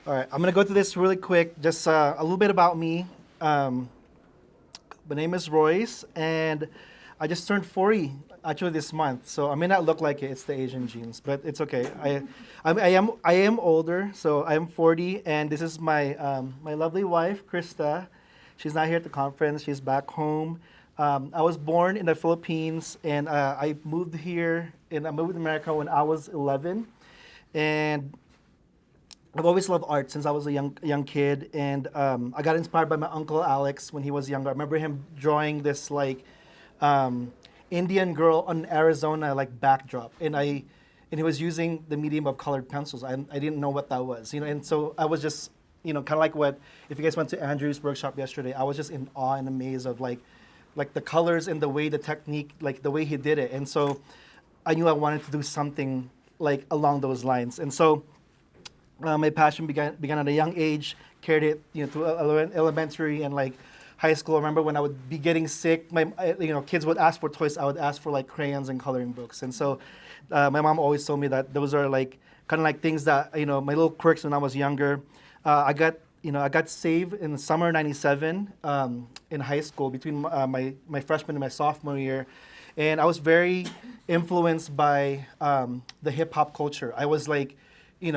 All right, I'm gonna go through this really quick. Just a little bit about me. Um, my name is Royce, and I just turned 40 actually this month. So I may not look like it. It's the Asian genes, but it's okay. I am older, so I am 40, and this is my lovely wife, Krista. She's not here at the conference. She's back home. I was born in the Philippines, and I moved here, and I moved to America when I was 11, and I've always loved art since I was a young kid, and I got inspired by my uncle Alex when he was younger. I remember him drawing this um, Indian girl on Arizona backdrop, and he was using the medium of colored pencils. I didn't know what that was, and so I was just kind of like what if you guys went to Andrew's workshop yesterday. I was just in awe and amazed of like the colors and the way the technique, like the way he did it, and so I knew I wanted to do something like along those lines, and so. My passion began at a young age, carried it to elementary and high school. I remember when I would be getting sick, kids would ask for toys. I would ask for crayons and coloring books. And so my mom always told me that those are kind of like things that my little quirks when I was younger. I got saved in summer '97 in high school between my freshman and my sophomore year. And I was very influenced by the hip hop culture. I was in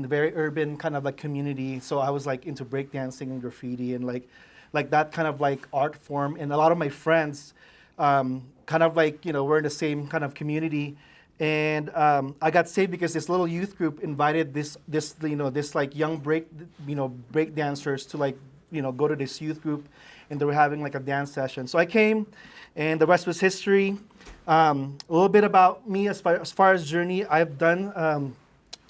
the very urban kind of community, so I was into breakdancing and graffiti and like that kind of art form. And a lot of my friends, kind of we're in the same kind of community. And I got saved because this little youth group invited this young break dancers to go to this youth group, and they were having a dance session. So I came, and the rest was history. A little bit about me as far as journey I've done.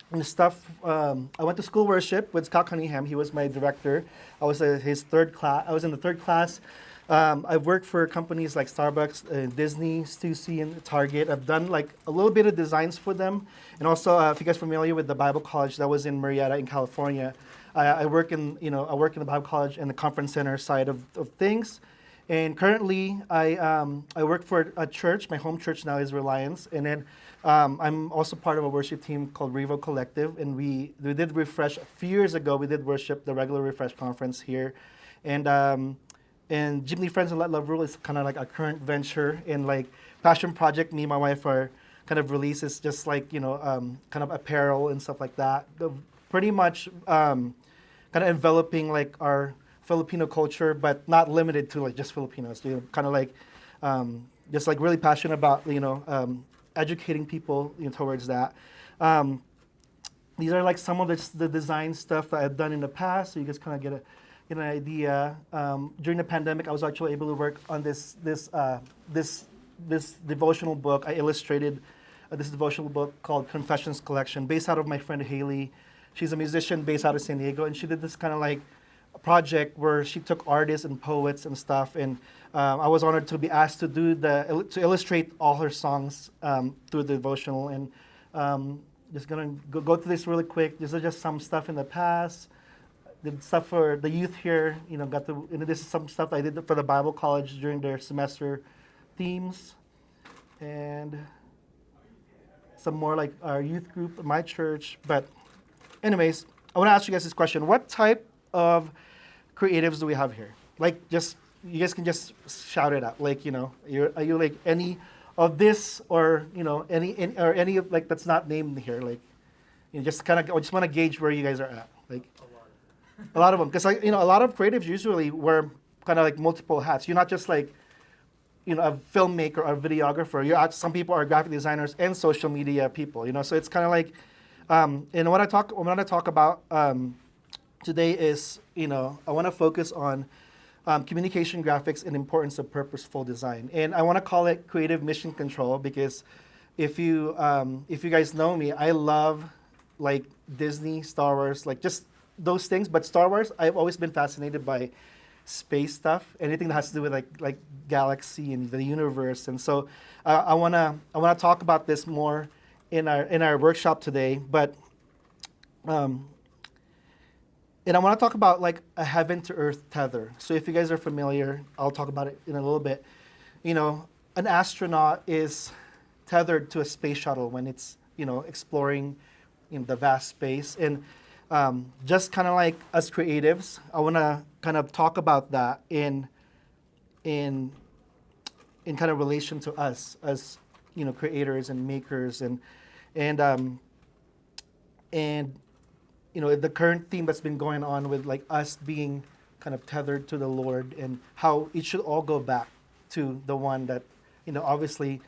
And stuff. I went to school worship with Scott Cunningham. He was my director. I was his third class. I was in the third class. I've worked for companies like Starbucks, Disney, Stussy, and Target. I've done a little bit of designs for them. And also, if you guys are familiar with the Bible College that was in Marietta in California, I work in the Bible College and the conference center side of things. And currently, I work for a church. My home church now is Reliance, and then I'm also part of a worship team called Revo Collective. And we did Refresh a few years ago. We did worship the regular Refresh conference here, and Jimmy Friends and Let Love Rule is kind of like our current venture. And passion project, me and my wife are kind of releases just kind of apparel and stuff like that. Pretty much kind of enveloping our Filipino culture, but not limited to just Filipinos. Kind of just really passionate about educating people towards that. These are some of the design stuff that I've done in the past, so you guys kind of get an idea. During the pandemic, I was actually able to work on this devotional book. I illustrated this devotional book called Confessions Collection, based out of my friend Haley. She's a musician based out of San Diego, and she did this kind of project where she took artists and poets and stuff, and I was honored to be asked to to illustrate all her songs through the devotional. And just gonna go through this really quick. These are just some stuff in the past. Did stuff for the youth here. This is some stuff I did for the Bible College during their semester themes, and some more our youth group, my church. But anyways, I want to ask you guys this question: what type of creatives do we have here? Just you guys can just shout it out. Are you any of this, or any of that's not named here? Just kind of, I just want to gauge where you guys are at. A lot of them, because a lot of creatives usually wear kind of multiple hats. You're not just a filmmaker or a videographer. Some people are graphic designers and social media people. So it's kind of and what I talk about today is, I want to focus on communication graphics and importance of purposeful design. And I want to call it creative mission control, because if you guys know me, I love Disney, Star Wars, just those things. But Star Wars, I've always been fascinated by space stuff, anything that has to do with like galaxy and the universe. And so I wanna talk about this more in our workshop today. But and I want to talk about a heaven to earth tether. So if you guys are familiar, I'll talk about it in a little bit. An astronaut is tethered to a space shuttle when it's exploring the vast space. And just kind of like us creatives, I want to kind of talk about that in in kind of relation to us as creators and makers and and the current theme that's been going on with like us being kind of tethered to the Lord and how it should all go back to the one that obviously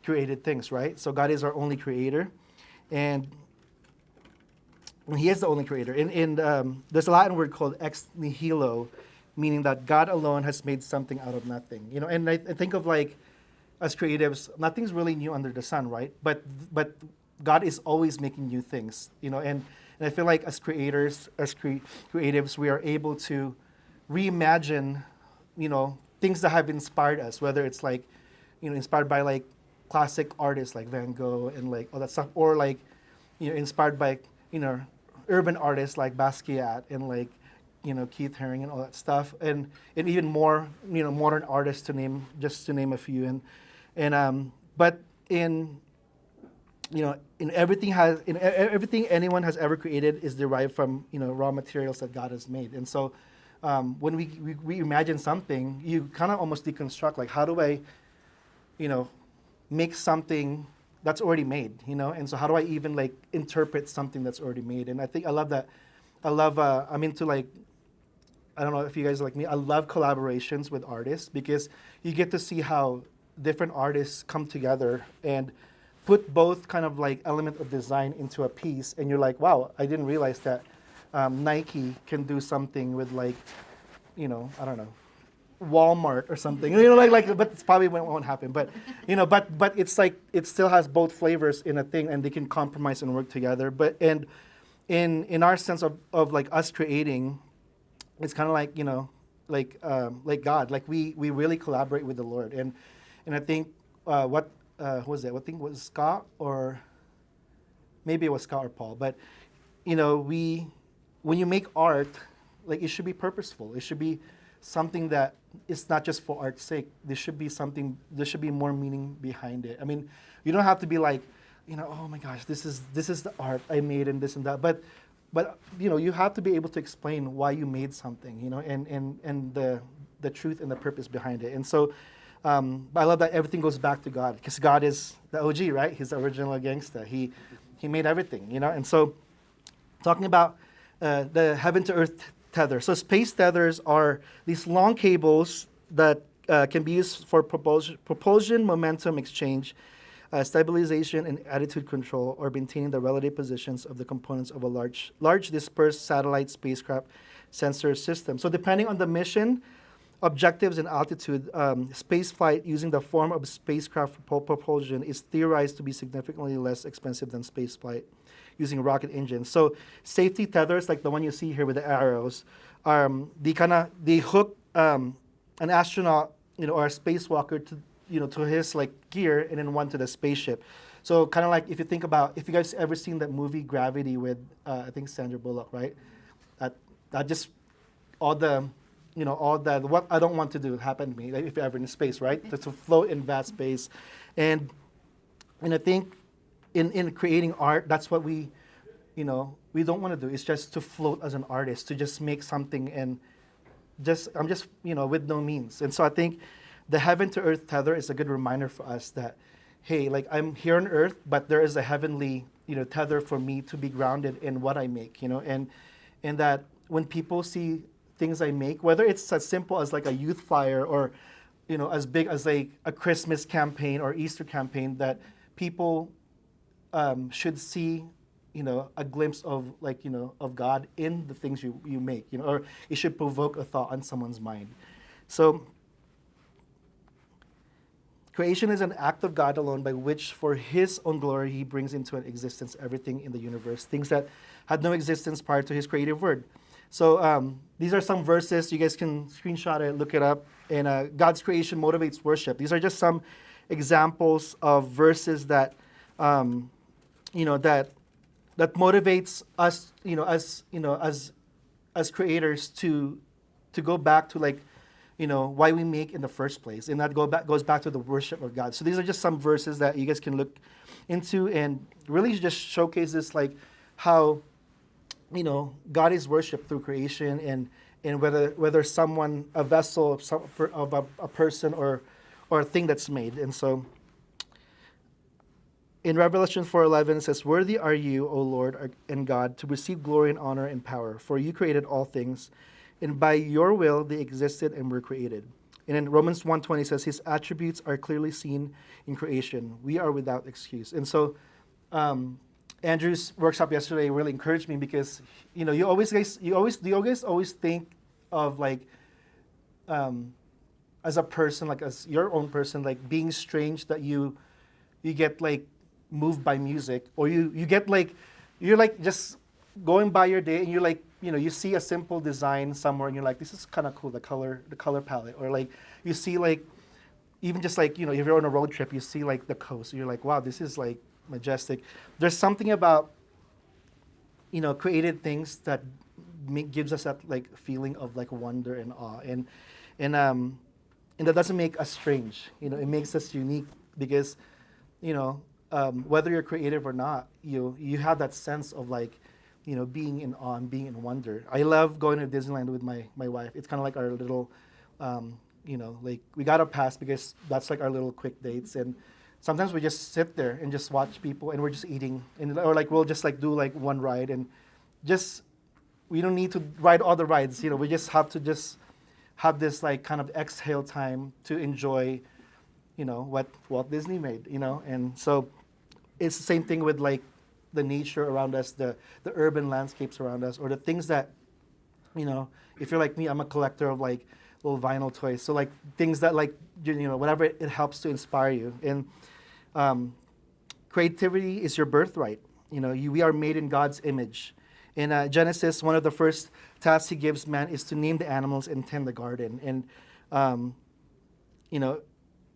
created things, right? So God is our only creator, and He is the only creator. And there's a Latin word called ex nihilo, meaning that God alone has made something out of nothing. And I think of like as creatives, nothing's really new under the sun, right? But God is always making new things, and I feel like as creators, as creatives, we are able to reimagine, things that have inspired us, whether it's like, inspired by like classic artists like Van Gogh and like all that stuff, or like, inspired by, urban artists like Basquiat and like, Keith Haring and all that stuff, and even more, modern artists to name a few, but in everything anyone has ever created is derived from raw materials that God has made. And so when we imagine something, you kind of almost deconstruct, like, how do I make something that's already made, and so how do I even like interpret something that's already made? And I love that. I'm into like, I don't know if you guys are like me, I love collaborations with artists because you get to see how different artists come together and put both kind of like element of design into a piece, and you're like, wow, I didn't realize that Nike can do something with like, I don't know, Walmart or something, but it's probably won't happen. But but it's like it still has both flavors in a thing, and they can compromise and work together. But and in our sense of like us creating, it's kind of like like God, like we really collaborate with the Lord, and I think who was it? What thing was Scott, or maybe it was Scott or Paul? But when you make art, like it should be purposeful. It should be something that is not just for art's sake. There should be more meaning behind it. I mean, you don't have to be like, oh my gosh, this is the art I made and this and that. But you have to be able to explain why you made something, and the truth and the purpose behind it. And so. But I love that everything goes back to God, because God is the OG, right? He's the original gangster. He made everything, And so, talking about the heaven to earth tether. So space tethers are these long cables that can be used for propulsion, momentum exchange, stabilization, and attitude control, or maintaining the relative positions of the components of a large dispersed satellite spacecraft sensor system. So depending on the mission, objectives, and altitude, space flight using the form of spacecraft propulsion is theorized to be significantly less expensive than space flight using rocket engines. So safety tethers, like the one you see here with the arrows, they hook an astronaut, or a spacewalker to his like gear, and then one to the spaceship. So kind of like if you guys ever seen that movie Gravity with I think Sandra Bullock, right? That just all that what I don't want to do happened to me, like if you're ever in space, right? To float in vast space. And I think in creating art, that's what we don't want to do. It's just to float as an artist, to just make something, and I'm just with no means. And so I think the heaven to earth tether is a good reminder for us that, hey, like I'm here on earth, but there is a heavenly tether for me to be grounded in what I make, and that when people see things I make, whether it's as simple as like a youth flyer, or as big as like a Christmas campaign or Easter campaign, that people should see a glimpse of like of God in the things you make, or it should provoke a thought on someone's mind. So creation is an act of God alone, by which for His own glory He brings into existence everything in the universe, things that had no existence prior to His creative word. So these are some verses. You guys can screenshot it, look it up. And God's creation motivates worship. These are just some examples of verses that, that motivates us, as creators to go back to like, why we make in the first place, and that goes back to the worship of God. So these are just some verses that you guys can look into, and really just showcases like how God is worshipped through creation, and whether someone, a vessel of a person or a thing that's made. And so in Revelation 4:11 it says, "Worthy are you, O Lord and God, to receive glory and honor and power, for you created all things, and by your will they existed and were created." And in Romans 1:20 says, "His attributes are clearly seen in creation. We are without excuse." And so Andrew's workshop yesterday really encouraged me because you guys always think of like as a person, like as your own person, like being strange that you get like moved by music, or you get like you're like just going by your day and you're like you see a simple design somewhere and you're like, this is kind of cool, the color palette, or like you see like even just like if you're on a road trip you see like the coast and you're like, wow, this is like majestic. There's something about created things that gives us that like feeling of like wonder and awe, and that doesn't make us strange. It makes us unique because whether you're creative or not, you have that sense of like being in awe and being in wonder. I love going to Disneyland with my wife. It's kind of like our little like we got a pass because that's like our little quick dates, and sometimes we just sit there and just watch people and we're just eating, or like we'll just like do like one ride, and just we don't need to ride all the rides. We just have to just have this like kind of exhale time to enjoy what Walt Disney made. And so it's the same thing with like the nature around us, the urban landscapes around us, or the things that if you're like me, I'm a collector of like little vinyl toys, so like things that like whatever it helps to inspire you. And creativity is your birthright. We are made in God's image. In Genesis, one of the first tasks he gives man is to name the animals and tend the garden. And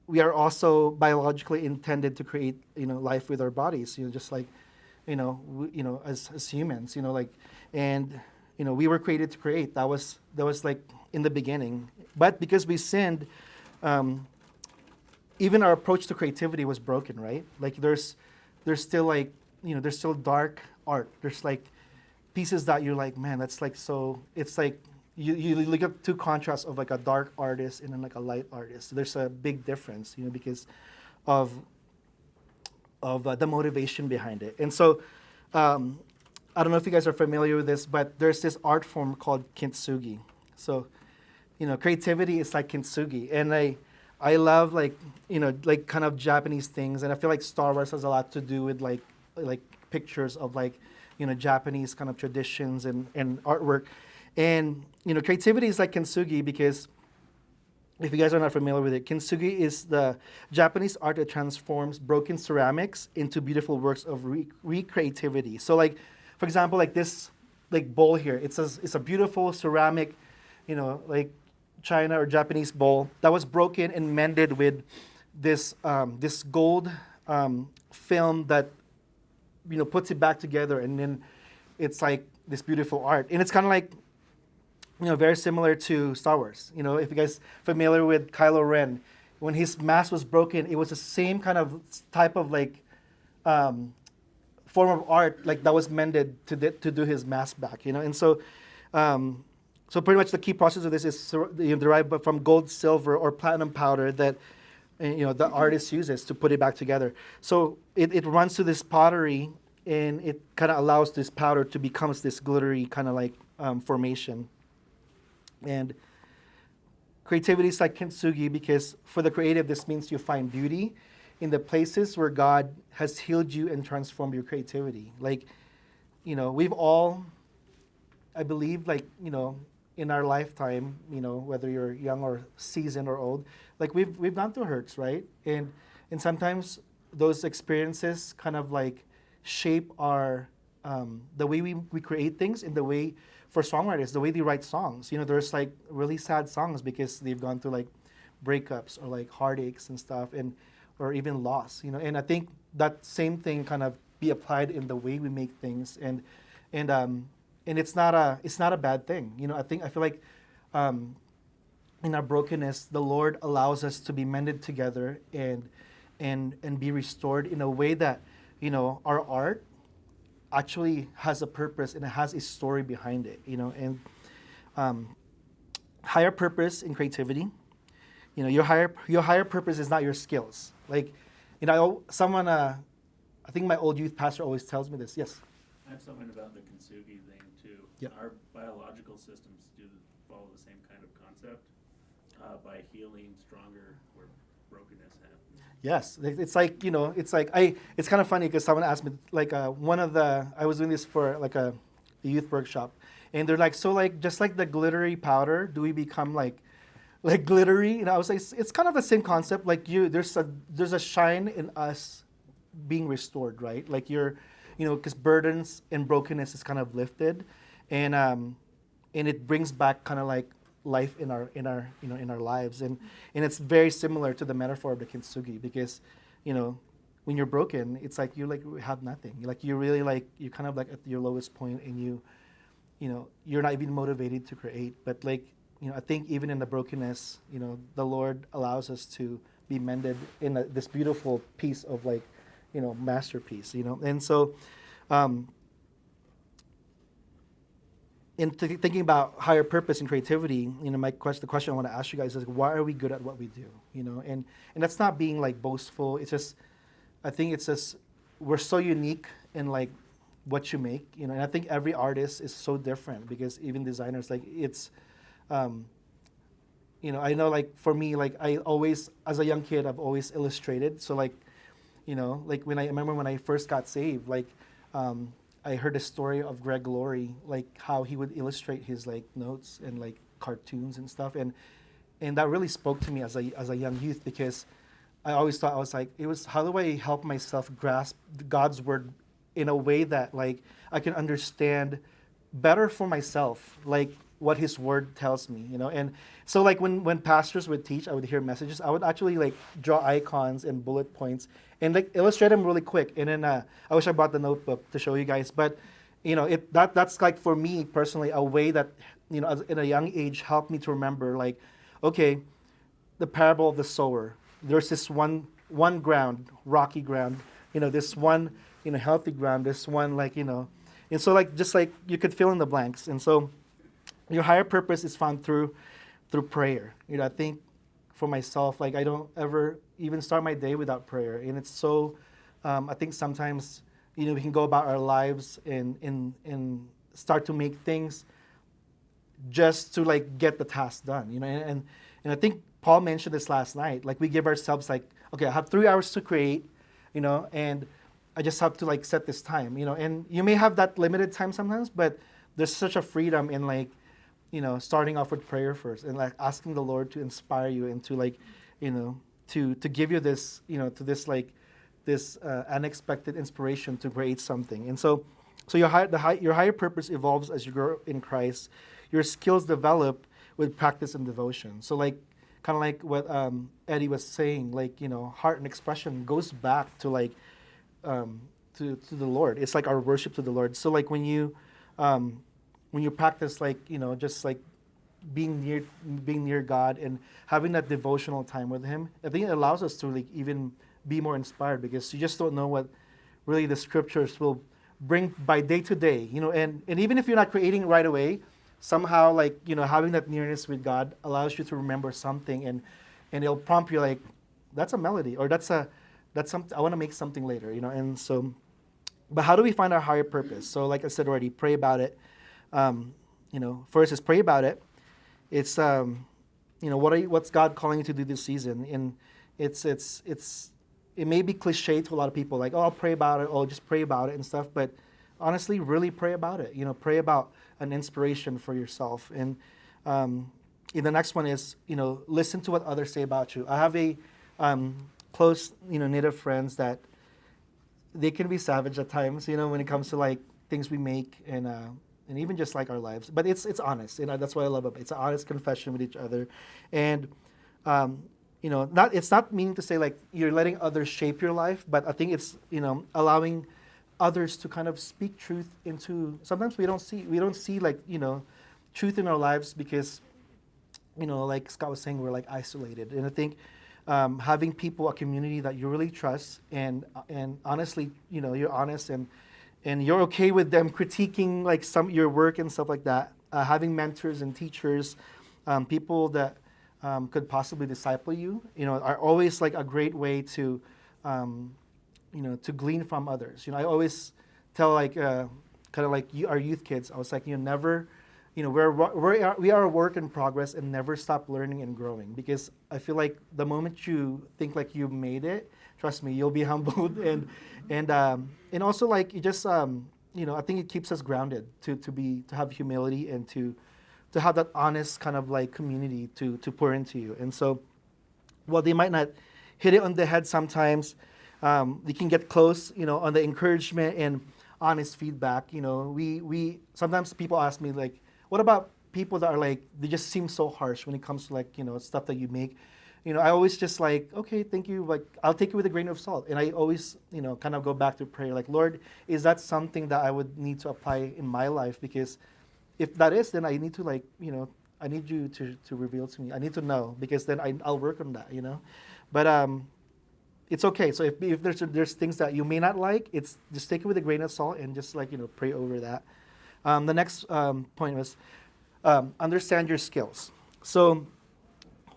we are also biologically intended to create life with our bodies, just like as humans, and we were created to create. That was like in the beginning. But because we sinned, even our approach to creativity was broken, right? Like there's still like there's still dark art. There's like pieces that you're like, man, that's like so. It's like you look at two contrasts of like a dark artist and then like a light artist. There's a big difference, because of the motivation behind it. And so I don't know if you guys are familiar with this, but there's this art form called kintsugi. So creativity is like kintsugi, and I love like like kind of Japanese things, and I feel like Star Wars has a lot to do with like pictures of like Japanese kind of traditions and artwork. And creativity is like kintsugi because if you guys are not familiar with it, kintsugi is the Japanese art that transforms broken ceramics into beautiful works of recreativity. So like, for example, like this like bowl here, it's a beautiful ceramic, like China or Japanese bowl that was broken and mended with this this gold film that puts it back together, and then it's like this beautiful art. And it's kind of like very similar to Star Wars. If you guys familiar with Kylo Ren, when his mask was broken, it was the same kind of type of like form of art like that was mended to do his mask back. And so so pretty much the key process of this is derived from gold, silver, or platinum powder that the artist uses to put it back together. So it runs through this pottery, and it kind of allows this powder to become this glittery kind of like formation. And creativity is like kintsugi because for the creative, this means you find beauty in the places where God has healed you and transformed your creativity. Like, we've all, I believe, like, in our lifetime, whether you're young or seasoned or old, like we've gone through hurts, right? And sometimes those experiences kind of like shape our the way we create things, in the way for songwriters, the way they write songs. There's like really sad songs because they've gone through like breakups or like heartaches and stuff, or even loss. And I think that same thing kind of be applied in the way we make things, and it's not a bad thing. I feel like in our brokenness, the Lord allows us to be mended together and be restored in a way that our art actually has a purpose and it has a story behind it, and um, higher purpose in creativity. Your higher purpose is not your skills. Like, someone, I think my old youth pastor always tells me this. Yes. I have something about the kintsugi thing too. Yep. Our biological systems do follow the same kind of concept by healing stronger where brokenness happens. Yes, it's like it's kind of funny because someone asked me like I was doing this for like a youth workshop, and they're like, so like just like the glittery powder, do we become like glittery? I was like, it's kind of the same concept. Like there's a shine in us being restored, right? Like because burdens and brokenness is kind of lifted, and it brings back kind of like life in our lives, and it's very similar to the metaphor of the kintsugi, because when you're broken, it's like you have nothing. You're really you're kind of like at your lowest point, and you're not even motivated to create. But I think even in the brokenness, the Lord allows us to be mended in this beautiful piece of masterpiece. And so thinking about higher purpose and creativity, the question I want to ask you guys is, why are we good at what we do? And that's not being boastful. It's just, I think it's just, we're so unique in what you make, and I think every artist is so different, because even designers, it's, I know for me, I always, as a young kid, I've always illustrated. So when I remember when I first got saved, I heard a story of Greg Laurie, how he would illustrate his notes and cartoons and stuff, and that really spoke to me as a young youth, because I always thought, I was it was, how do I help myself grasp God's word in a way that I can understand better for myself, what His word tells me, and so when pastors would teach, I would hear messages, I would actually draw icons and bullet points and illustrate them really quick, and then I wish I brought the notebook to show you guys, but that's for me personally a way that in a young age helped me to remember okay, the parable of the sower. There's this one ground, rocky ground, this one healthy ground, this one and so just you could fill in the blanks, and so your higher purpose is found through prayer. I think for myself, I don't ever even start my day without prayer, and it's so. I think sometimes we can go about our lives and start to make things just to get the task done. And I think Paul mentioned this last night. We give ourselves okay, I have 3 hours to create, and I just have to set this time, and you may have that limited time sometimes, but there's such a freedom in starting off with prayer first, and asking the Lord to inspire you and to give you this, to this unexpected inspiration to create something. And so your higher purpose evolves as you grow in Christ. Your skills develop with practice and devotion. So kind of like what Eddie was saying, heart and expression goes back to to the Lord. It's our worship to the Lord. So when you practice just being near God and having that devotional time with Him, I think it allows us to even be more inspired, because you just don't know what really the scriptures will bring by day to day, and even if you're not creating right away, somehow having that nearness with God allows you to remember something, and it'll prompt you that's a melody, or that's something I want to make something later, and so, but how do we find our higher purpose? So like I said already, pray about it. First is pray about it. It's what's God calling you to do this season, and it may be cliche to a lot of people, oh, I'll pray about it, or just pray about it and stuff, but honestly, really pray about it. Pray about an inspiration for yourself. And the next one is, listen to what others say about you. I have a close, native friends that they can be savage at times, when it comes to things we make and even just our lives. But it's honest, that's what I love about it. It's an honest confession with each other, and it's not meaning to say you're letting others shape your life, but I think it's allowing others to kind of speak truth into. Sometimes we don't see truth in our lives because like Scott was saying, we're isolated, and I think having people, a community that you really trust, and honestly, you're honest, and and you're okay with them critiquing like some your work and stuff like that. Having mentors and teachers, people that could possibly disciple you, are always like a great way to, to glean from others. I always tell like kind of like our youth kids. I was like, never, we are a work in progress, and never stop learning and growing, because I feel like the moment you think like you made it, trust me, you'll be humbled, and also like you just I think it keeps us grounded to have humility, and to have that honest kind of like community to pour into you. And so, while they might not hit it on the head sometimes, they can get close, on the encouragement and honest feedback. We sometimes people ask me like, what about people that are like, they just seem so harsh when it comes to like, stuff that you make. I always just like, okay, thank you. Like, I'll take it with a grain of salt. And I always, kind of go back to prayer, like, Lord, is that something that I would need to apply in my life? Because if that is, then I need to like, I need you to reveal to me. I need to know, because then I'll work on that, But it's okay. So if there's things that you may not like, it's just take it with a grain of salt, and just like, pray over that. The next point was understand your skills. So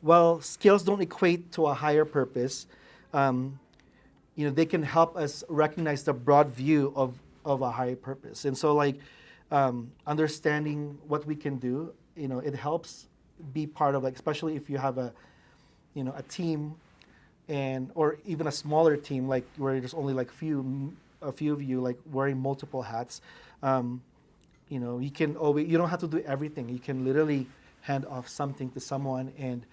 while skills don't equate to a higher purpose, they can help us recognize the broad view of a higher purpose. And so like understanding what we can do, it helps be part of like, especially if you have a team, or even a smaller team, like where there's only like a few of you like wearing multiple hats. You can always, you don't have to do everything. You can literally hand off something to someone, and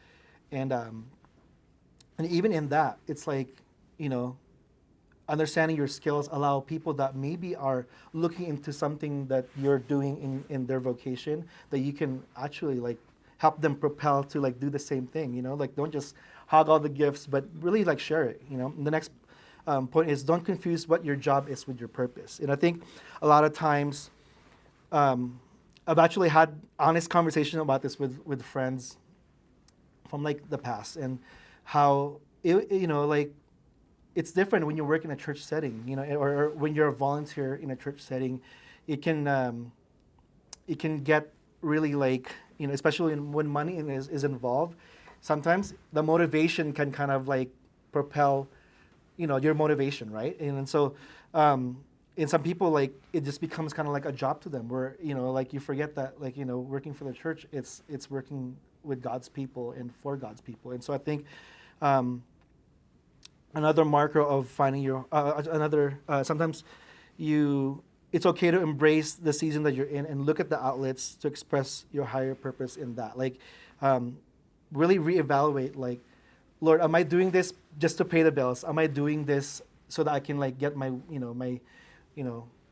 even in that, it's like, understanding your skills allow people that maybe are looking into something that you're doing in their vocation, that you can actually like help them propel to like do the same thing. Like, don't just hog all the gifts, but really like share it. And the next point is, don't confuse what your job is with your purpose. And I think a lot of times, I've actually had honest conversations about this with friends from like the past, and how like it's different when you work in a church setting, or when you're a volunteer in a church setting. It can get really like, especially when money is involved. Sometimes the motivation can kind of like propel, your motivation, right? And so, and some people, like, it just becomes kind of like a job to them, where like you forget that, like, working for the church, it's working with God's people and for God's people. And so I think another marker of finding your sometimes it's okay to embrace the season that you're in, and look at the outlets to express your higher purpose in that. Like, really reevaluate, like, Lord, am I doing this just to pay the bills? Am I doing this so that I can like get my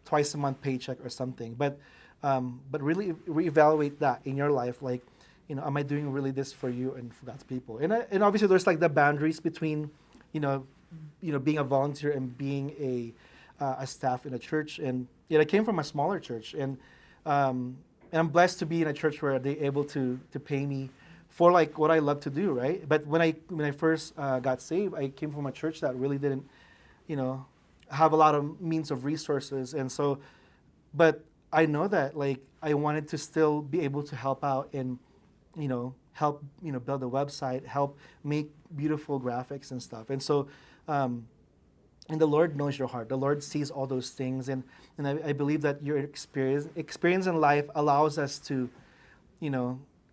twice a month paycheck or something? But really reevaluate that in your life, like, am I doing really this for you and for God's people? And obviously there's like the boundaries between being a volunteer and being a staff in a church. And I came from a smaller church, and I'm blessed to be in a church where they're able to pay me for like what I love to do, right? But when I first got saved, I came from a church that really didn't have a lot of means of resources. And so, but I know that like I wanted to still be able to help out, and help build a website, help make beautiful graphics and stuff. And so and the Lord knows your heart. The Lord sees all those things, and I believe that your experience in life allows us to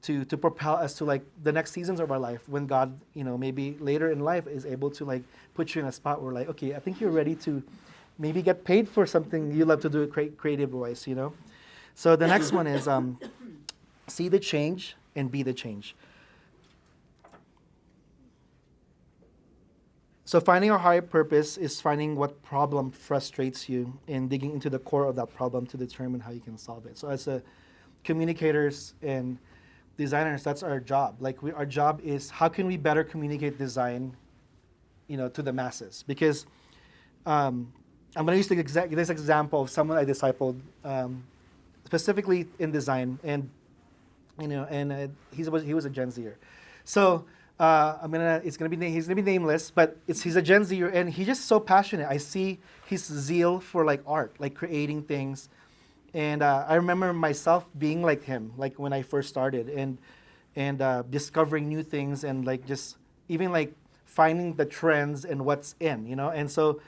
to propel us to like the next seasons of our life, when God, maybe later in life is able to like put you in a spot where like, okay, I think you're ready to maybe get paid for something you love to do creative wise, So the next one is see the change and be the change. So finding our higher purpose is finding what problem frustrates you and digging into the core of that problem to determine how you can solve it. So as a communicators and designers, that's our job. Like our job is, how can we better communicate design, to the masses? Because I'm going to use this example of someone I discipled, specifically in design, and he was a Gen Zer. So He's gonna be nameless, but he's a Gen Zer, and he's just so passionate. I see his zeal for like art, like creating things, and I remember myself being like him, like when I first started, and discovering new things, and like just even like finding the trends and what's in, and so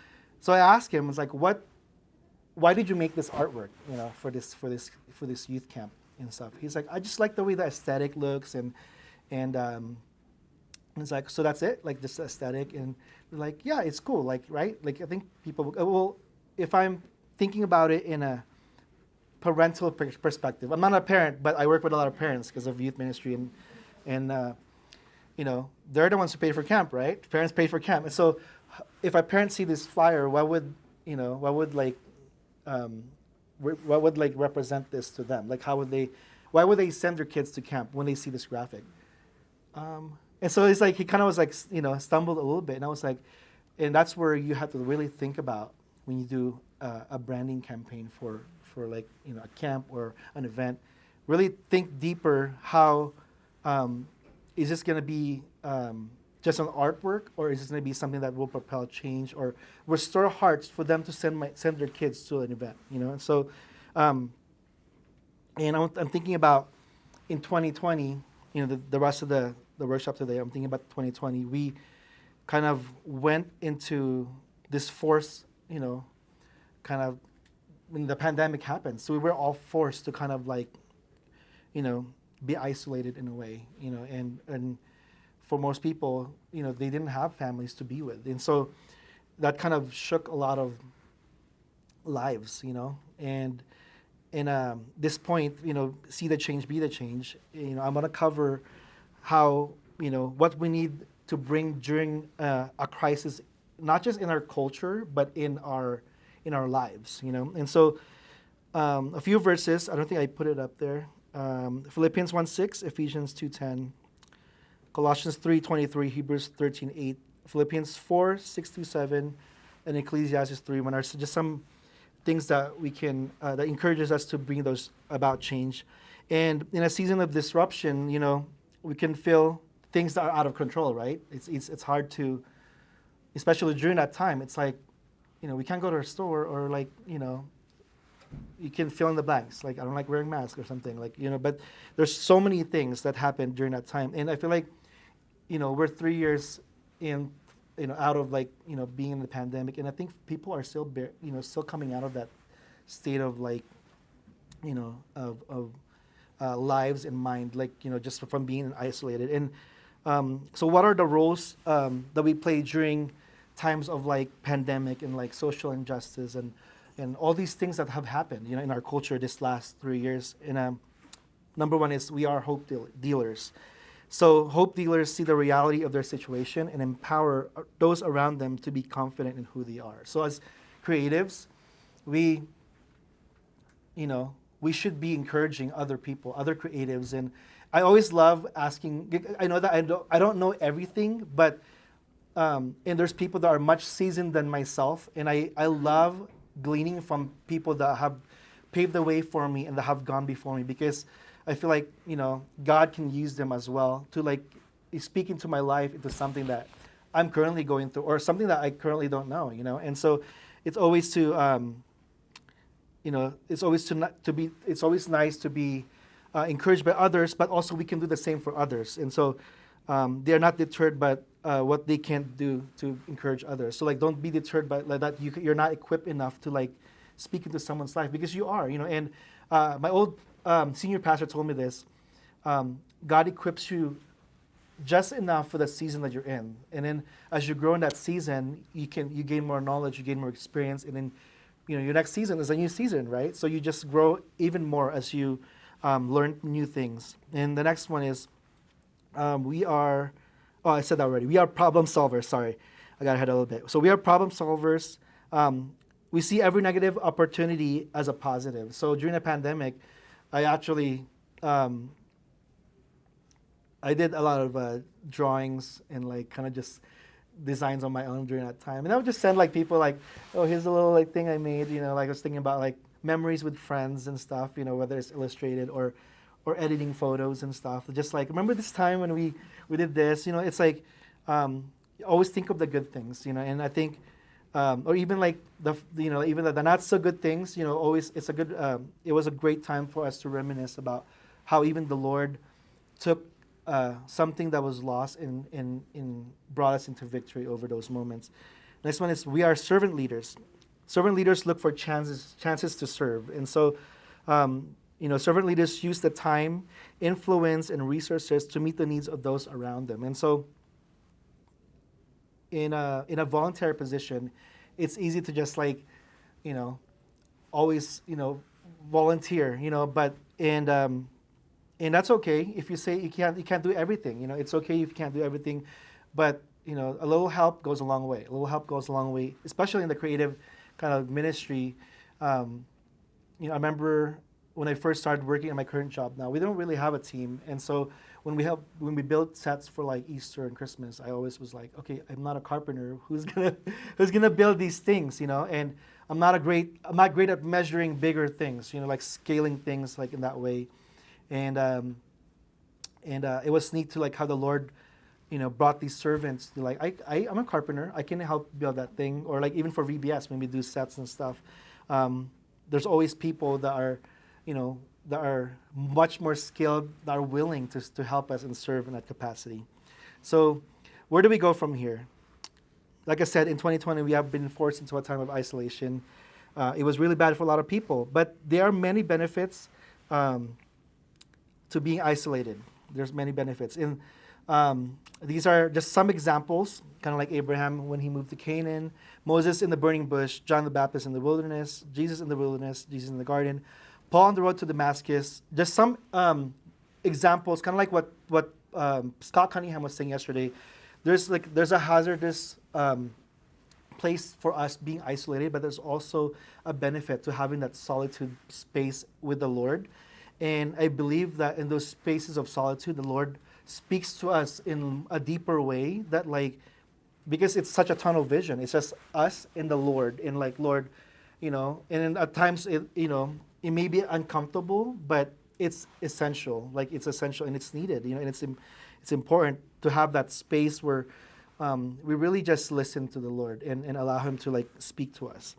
I asked him, it's like, why did you make this artwork, for this youth camp and stuff? He's like, I just like the way the aesthetic looks, and it's like, so that's it, like this aesthetic, and we're like, yeah, it's cool, like, right, like I think people, well, if I'm thinking about it in a parental perspective, I'm not a parent, but I work with a lot of parents because of youth ministry, and they're the ones who pay for camp, right? Parents pay for camp, and so if a parent see this flyer, what would like represent this to them? Like, why would they send their kids to camp when they see this graphic? And so it's like he kind of was like, stumbled a little bit, and I was like, and that's where you have to really think about when you do a branding campaign for like a camp or an event. Really think deeper. How is this going to be just an artwork, or is this going to be something that will propel change or restore hearts for them to send their kids to an event? And so, and I'm thinking about in 2020. The rest of the workshop today, I'm thinking about 2020. We kind of went into this force, kind of when the pandemic happened. So we were all forced to kind of like, be isolated in a way, and for most people, they didn't have families to be with. And so that kind of shook a lot of lives, and this point, see the change, be the change. I'm going to cover how, what we need to bring during a crisis, not just in our culture, but in our lives, And so a few verses, I don't think I put it up there. Philippians 1:6, Ephesians 2:10, Colossians 3:23, Hebrews 13:8, Philippians 4:6-7, and Ecclesiastes 3:1 are just some things that we can, that encourages us to bring those about change. And in a season of disruption, we can feel things that are out of control, right? It's hard to, especially during that time, it's like, we can't go to a store, or like, you can fill in the blanks. Like, I don't like wearing masks or something, like, but there's so many things that happened during that time. And I feel like, we're 3 years in, out of like, being in the pandemic. And I think people are still, still coming out of that state of like, of lives in mind, like, just from being isolated. And so what are the roles that we play during times of like pandemic and like social injustice and all these things that have happened, in our culture this last 3 years? And number one is we are hope dealers. So hope dealers see the reality of their situation and empower those around them to be confident in who they are. So as creatives, we should be encouraging other people, other creatives. And I always love asking, I know that I don't know everything, but and there's people that are much seasoned than myself, and I love gleaning from people that have paved the way for me and that have gone before me, because I feel like, God can use them as well to like speak into my life, into something that I'm currently going through, or something that I currently don't know, And so it's always to, it's always nice to be encouraged by others, but also we can do the same for others. And so they're not deterred by what they can't do to encourage others. So like, don't be deterred by like that. You're not equipped enough to like speak into someone's life, because you are, And my old senior pastor told me this: God equips you just enough for the season that you're in, and then as you grow in that season, you gain more knowledge, you gain more experience, and then your next season is a new season, right? So you just grow even more as you learn new things. And the next one is we are. Oh, I said that already. We are problem solvers. Sorry, I got ahead a little bit. So we are problem solvers. We see every negative opportunity as a positive. So during the pandemic, I actually I did a lot of drawings and like kind of just designs on my own during that time. And I would just send like people like, oh, here's a little like thing I made. Like I was thinking about like memories with friends and stuff. Whether it's illustrated or or editing photos and stuff. Just like, remember this time when we did this? You know, it's like, always think of the good things, you know, and I think, or even like even the not so good things, you know, always, it was a great time for us to reminisce about how even the Lord took something that was lost and brought us into victory over those moments. Next one is, we are servant leaders. Servant leaders look for chances to serve. And so, servant leaders use the time, influence, and resources to meet the needs of those around them. And so, in a voluntary position, it's easy to just like, always, volunteer, and that's okay if you say you can't do everything. You know, it's okay if you can't do everything, but a little help goes a long way. A little help goes a long way, especially in the creative kind of ministry. I remember when I first started working at my current job. Now we don't really have a team, and so when we built sets for like Easter and Christmas, I always was like, okay, I'm not a carpenter. Who's gonna build these things? And I'm not great at measuring bigger things. Like scaling things like in that way, and it was neat to like how the Lord, brought these servants to like, I'm a carpenter. I can help build that thing. Or like even for VBS, when we do sets and stuff, there's always people that are, that are much more skilled, that are willing to help us and serve in that capacity. So where do we go from here? Like I said, in 2020, we have been forced into a time of isolation. It was really bad for a lot of people, but there are many benefits to being isolated. There's many benefits. These are just some examples, kind of like Abraham when he moved to Canaan, Moses in the burning bush, John the Baptist in the wilderness, Jesus in the wilderness, Jesus in the garden, Paul on the road to Damascus. Just some examples, kind of like what Scott Cunningham was saying yesterday. There's a hazardous place for us being isolated, but there's also a benefit to having that solitude space with the Lord. And I believe that in those spaces of solitude, the Lord speaks to us in a deeper way, that like, because it's such a tunnel vision. It's just us and the Lord, and like, Lord, and at times it may be uncomfortable, but it's essential. Like, it's essential and it's needed, and it's important to have that space where we really just listen to the Lord and allow Him to like speak to us.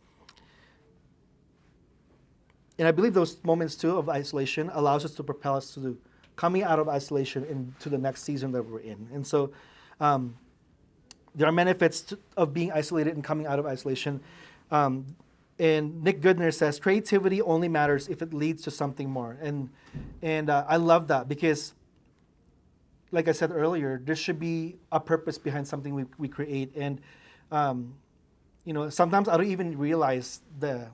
And I believe those moments too of isolation allows us to propel us to coming out of isolation into the next season that we're in. And so there are benefits of being isolated and coming out of isolation. And Nick Goodner says, creativity only matters if it leads to something more. And I love that, because like I said earlier, there should be a purpose behind something we create. And sometimes I don't even realize the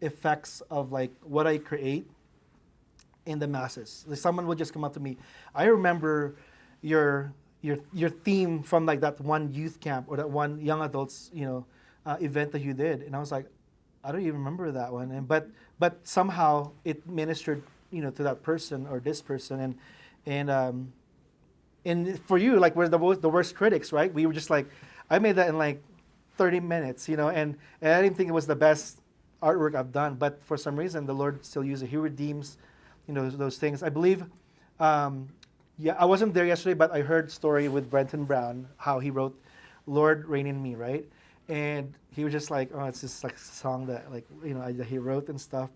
effects of like what I create in the masses. Like, someone will just come up to me, I remember your theme from like that one youth camp or that one young adults event that you did, and I was like, I don't even remember that one. And but somehow it ministered to that person or this person, and for you, like, we're the worst critics, right? We were just like, I made that in like 30 minutes, and I didn't think it was the best artwork I've done, but for some reason the Lord still uses it. He redeems those things. I believe, I wasn't there yesterday, but I heard story with Brenton Brown, how he wrote Lord Reign in Me, right? And he was just like, oh, it's just like a song that like, he wrote and stuff.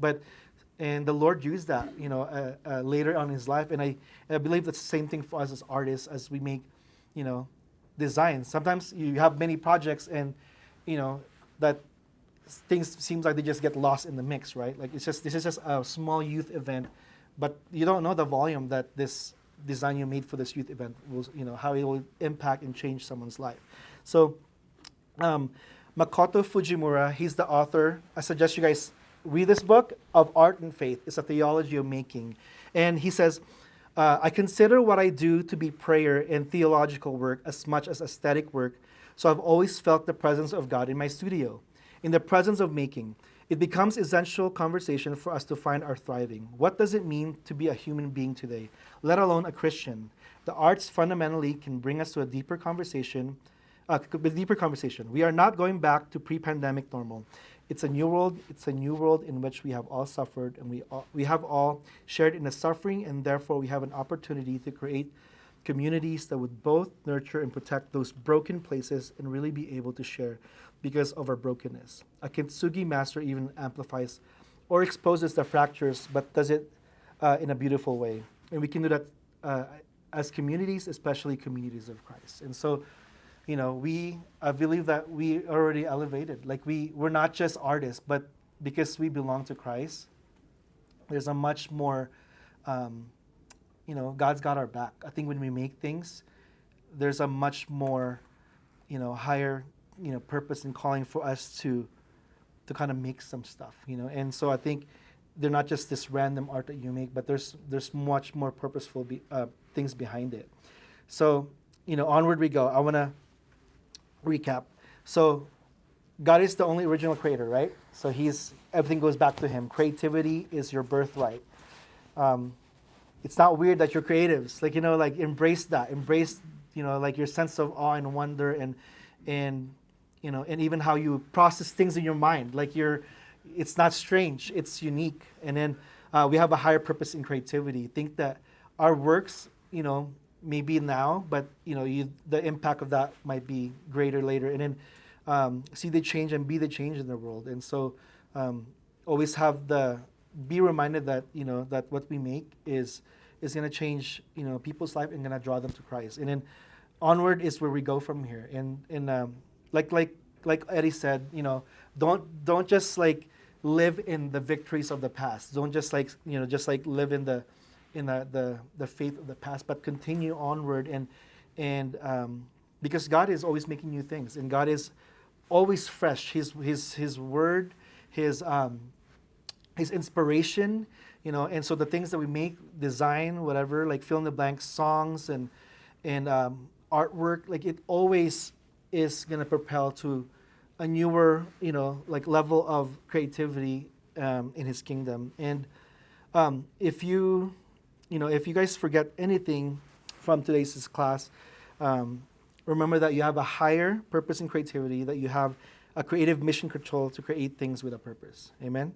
And the Lord used that, later on in his life. And I believe that's the same thing for us as artists, as we make, designs. Sometimes you have many projects and, that things seems like they just get lost in the mix, right? Like, this is just a small youth event, but you don't know the volume that this design you made for this youth event will, how it will impact and change someone's life. So, Makoto Fujimura, he's the author. I suggest you guys read this book, Of Art and Faith. It's a theology of making. And he says, I consider what I do to be prayer and theological work as much as aesthetic work, so I've always felt the presence of God in my studio. In the presence of making, it becomes essential conversation for us to find our thriving. What does it mean to be a human being today, let alone a Christian? The arts fundamentally can bring us to a deeper conversation. We are not going back to pre-pandemic normal. It's a new world. It's a new world in which we have all suffered, and we have all shared in the suffering, and therefore we have an opportunity to create communities that would both nurture and protect those broken places and really be able to share because of our brokenness. A kintsugi master even amplifies or exposes the fractures, but does it in a beautiful way. And we can do that as communities, especially communities of Christ. And so, I believe that we already elevated. Like we're not just artists, but because we belong to Christ, there's a much more, God's got our back. I think when we make things, there's a much more, higher, purpose and calling for us to kind of make some stuff, And so I think they're not just this random art that you make, but there's much more purposeful things behind it. So, onward we go. I want to recap. So God is the only original creator, right? So everything goes back to him. Creativity is your birthright. It's not weird that you're creatives. Embrace that. Embrace, your sense of awe and wonder and even how you process things in your mind. It's not strange. It's unique. And then we have a higher purpose in creativity. Think that our works, maybe now, but the impact of that might be greater later. And then see the change and be the change in the world. And so always be reminded that that what we make is going to change people's life and going to draw them to Christ. And then onward is where we go from here. And like Eddie said, don't just live in the victories of the past. Don't just live in the faith of the past, but continue onward and because God is always making new things, and God is always fresh. His word, his inspiration, and so the things that we make, design, whatever, fill in the blank songs and artwork, it always is gonna propel to a newer, level of creativity in His kingdom. And if you guys forget anything from today's class, remember that you have a higher purpose in creativity, that you have a creative mission control to create things with a purpose. Amen?